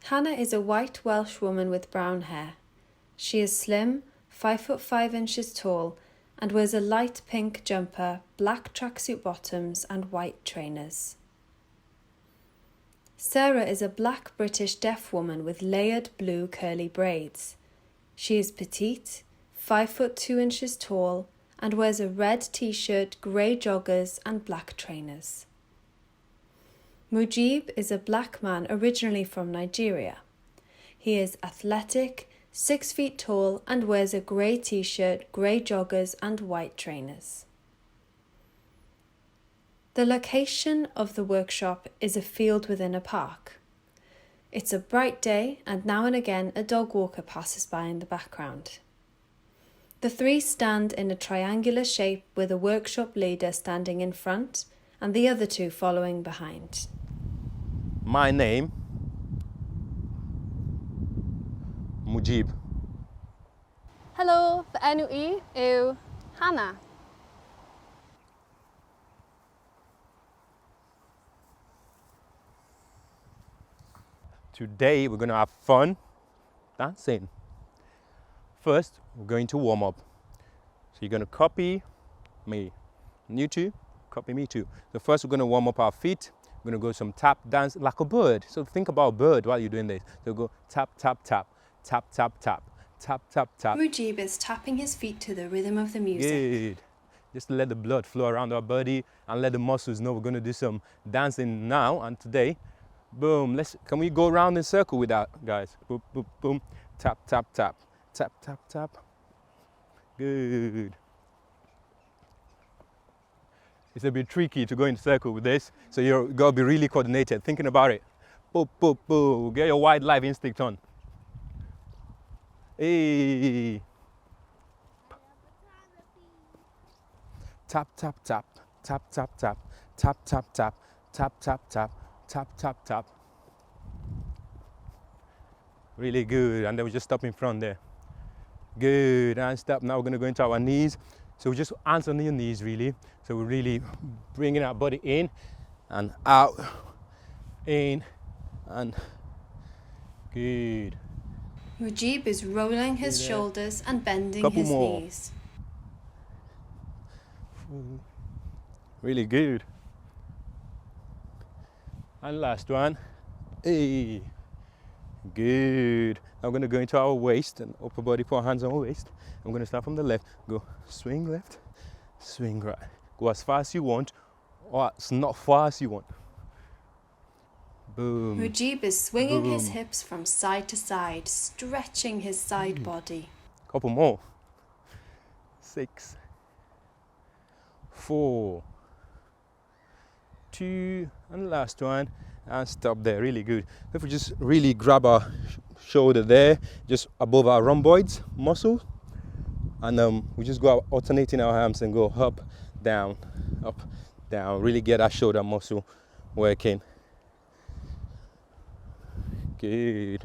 Hanna is a white Welsh woman with brown hair. She is slim, 5 foot 5 inches tall, and wears a light pink jumper, black tracksuit bottoms, and white trainers. Sarah is a black British deaf woman with layered blue curly braids. She is petite, 5 foot 2 inches tall, and wears a red t-shirt, grey joggers, and black trainers. Mujib is a black man originally from Nigeria. He is athletic, 6 feet tall, and wears a grey t-shirt, grey joggers, and white trainers. The location of the workshop is a field within a park. It's a bright day, and now and again a dog walker passes by in the background. The three stand in a triangular shape with a workshop leader standing in front and the other two following behind. My name, Mujib. Helo, fy enw I yw Hanna. Today we're going to have fun dancing. First, we're going to warm up. So you're going to copy me. And you too, copy me too. So first we're going to warm up our feet. We're going to go some tap dance like a bird. So think about a bird while you're doing this. So go tap, tap, tap, tap, tap, tap, tap, tap, tap. Mujib is tapping his feet to the rhythm of the music. Good. Just to let the blood flow around our body and let the muscles know we're going to do some dancing now and today. Boom. Can we go around in circle with that, guys? Boom, boom, boom. Tap, tap, tap. Tap, tap, tap. Good. It's a bit tricky to go in circle with this, so you've got to be really coordinated, thinking about it. Boop, boop, boop. Get your wildlife instinct on. Hey. Tap, tap, tap. Tap, tap, tap. Tap, tap, tap. Tap, tap, tap. Tap, tap, tap. Really good. And then we just stop in front there. Good. And stop. Now we're going to go into our knees. So we just hands on your knees, really. So we're really bringing our body in and out. In and good. Mujib is rolling his shoulders and bending Couple his more. knees. Really good. And last one. Hey. Good. I'm going to go into our waist and upper body, put our hands on our waist. I'm going to start from the left. Go swing left, swing right. Go as far as you want or as not far as you want. Boom. Mujib is swinging Boom. his hips from side to side, stretching his side body. Couple more. 6, 4, 2, and last one. And stop there. Really good. If we just really grab our shoulder there, just above our rhomboids muscle, and we just go alternating our arms and go up, down, really get our shoulder muscle working. Good.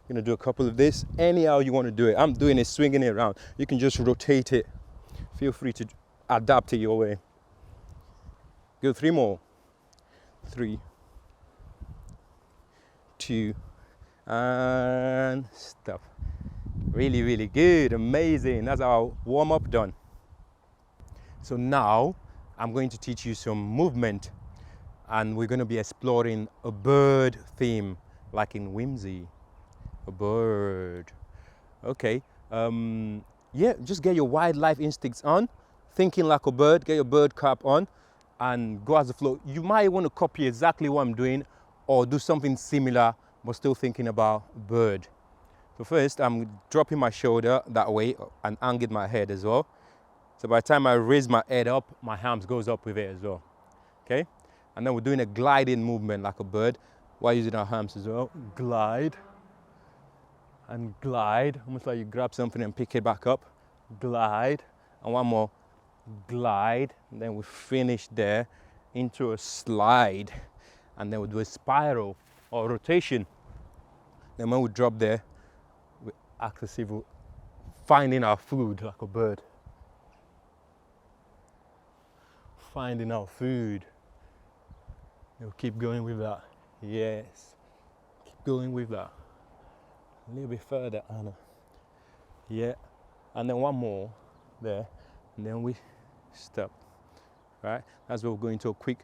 Gonna do a couple of this anyhow you want to do it. I'm doing it, swinging it around. You can just rotate it. Feel free to adapt it your way. Go 3 more. 3, 2, and stop. Really, really good. Amazing. That's our warm-up done. So now I'm going to teach you some movement, and we're going to be exploring a bird theme, like in Whimsy. A bird. Okay. Yeah, just get your wildlife instincts on, thinking like a bird, get your bird cap on, and go as the flow. You might want to copy exactly what I'm doing or do something similar, but still thinking about bird. So first, I'm dropping my shoulder that way and hanging my head as well. So by the time I raise my head up, my arms goes up with it as well. Okay? And then we're doing a gliding movement like a bird while using our arms as well. Glide. And glide, almost like you grab something and pick it back up. Glide. And one more. Glide. And then we finish there into a slide. And then we'll do a spiral or rotation. Then when we drop there, we act as if we're finding our food like a bird. Finding our food. We'll keep going with that. Yes. going with that. A little bit further, Anna. Yeah, and then one more there, and then we stop. Right, that's where we're going to a quick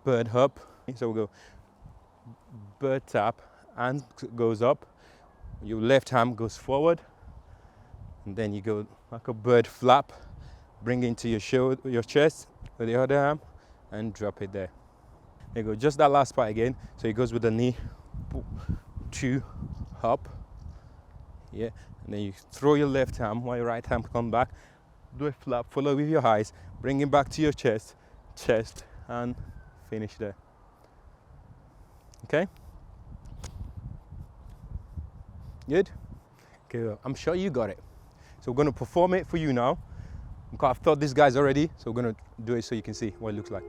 bird hop. So we go bird tap, hand goes up, your left arm goes forward, and then you go like a bird flap, bring it into your shoulder, your chest with the other arm, and drop it there. There you go, just that last part again. So it goes with the knee, 2, hop, yeah, and then you throw your left arm while your right arm come back, do a flap, follow with your eyes, bring it back to your chest, and finish there. Okay? Good? Okay, well, I'm sure you got it. So we're going to perform it for you now. Because I've taught these guys already, so we're going to do it so you can see what it looks like.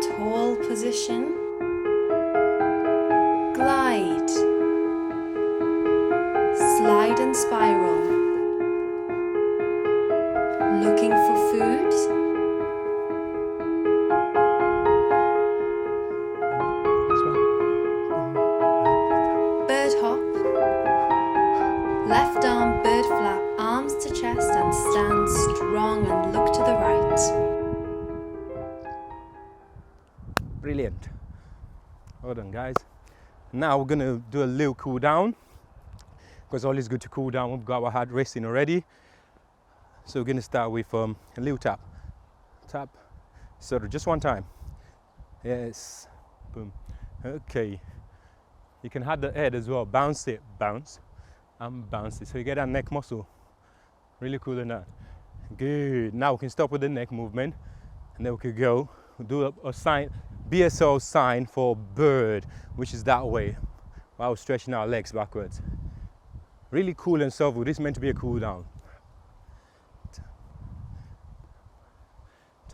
Tall position. Glide. Slide and spiral. Looking for food. Bird hop. Left arm bird flap, arms to chest and stand strong and look to the right. Brilliant. Well done, guys. Now we're going to do a little cool down, because always good to cool down. We've got our heart racing already. So we're going to start with a little tap. Tap. So just one time. Yes. Boom. Okay. You can have the head as well. Bounce it. Bounce. And bounce it. So you get that neck muscle. Really cool in that. Good. Now we can stop with the neck movement. And then we could go. We'll do a sign. BSO sign for bird, which is that way, while stretching our legs backwards. Really cool and soulful. This is meant to be a cool down.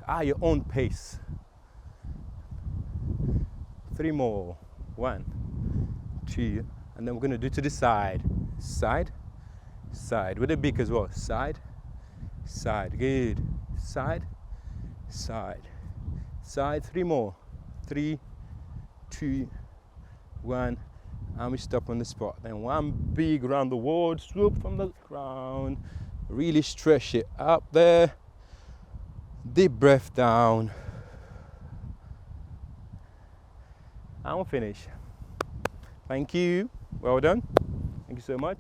At your own pace. 3 more. 1, 2, and then we're going to do to the side. Side, side, with the beak as well. Side, side. Good. Side, side, side. 3 more. 3, 2, 1, and we stop on the spot. Then one big round the world, swoop from the ground, really stretch it up there, deep breath down, and we'll finish. Thank you, well done, thank you so much.